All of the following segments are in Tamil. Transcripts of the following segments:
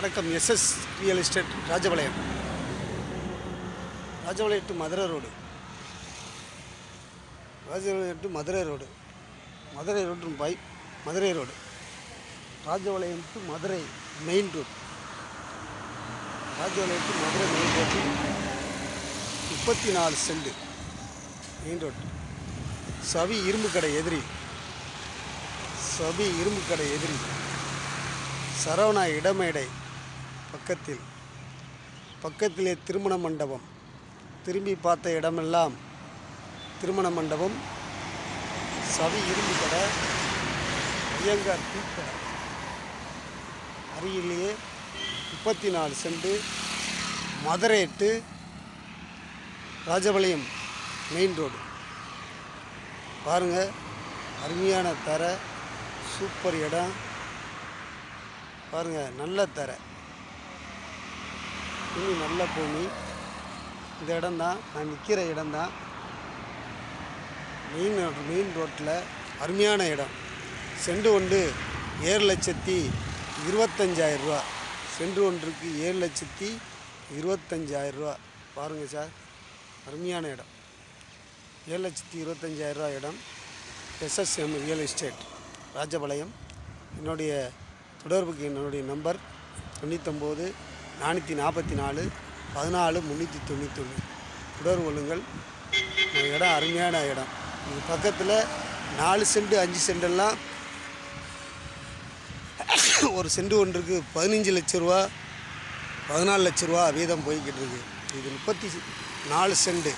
வணக்கம். S S real estate Rajapalayam to Madurai road, Rajapalayam to Madurai road, Madurai road Madurai road, Rajapalayam to Madurai main road, Rajapalayam to Madurai main road 34 cent main road. சவி இரும்பு கடை எதிரி, சரவணா இடமேடை பக்கத்திலே திருமண மண்டபம். திரும்பி பார்த்த இடமெல்லாம் திருமண மண்டபம். சவி இரும்பு கடை, ஐயங்கார் டீக்கடை அருகிலேயே 34 cent Madurai to Rajapalayam main road. பாருங்கள், அருமையான தரை, சூப்பர் இடம். பாருங்கள், நல்ல தரை, இன்னும் நல்ல பூமி. இந்த இடம்தான் நான் நிற்கிற இடம்தான் மெயின் ரோட்டில் அருமையான இடம். சென்ட் ஒன்று 7,25,000 ரூபா. சென்ட் ஒன்றுக்கு 7,25,000 ரூபா. பாருங்கள் சார், அருமையான இடம். 7,25,000 ரூபா இடம். SSM real estate Rajapalayam. என்னுடைய தொடர்புக்கு என்னுடைய நம்பர் 99 444 14 391. தொடர்பு கொள்ளுங்கள். இந்த இடம் அருமையான இடம். இது பக்கத்தில் 4 சென்ட் 5 சென்டெல்லாம் ஒரு சென்ட் ஒன்றுக்கு 15 லட்ச ரூபா 14 லட்ச ரூபா வீதம் போய்கிட்டு இருக்குது. இது 34 சென்ட்.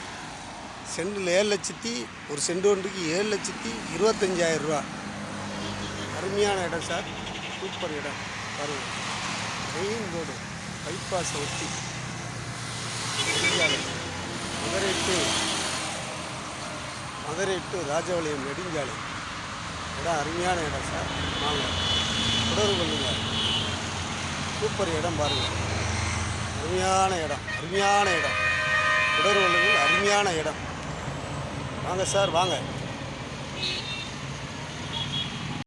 சென்டில் 7 லட்சத்தி, ஒரு சென்ட் ஒன்றுக்கு 7,25,000 ரூபா. அருமையான இடம் சார், சூப்பர் இடம். பாருங்கள், மெயின் ரோடு, பைபாஸை ஒட்டி மதுரை டு ராஜபாளையம் நெடுஞ்சாலை. இடம் அருமையான இடம் சார். வாங்க, தொடர்பு கொள்ளுங்கள். சூப்பர் இடம். பாருங்கள், அருமையான இடம். தொடர்பு கொள்ளுங்கள். அருமையான இடம். வாங்க சார், வாங்க.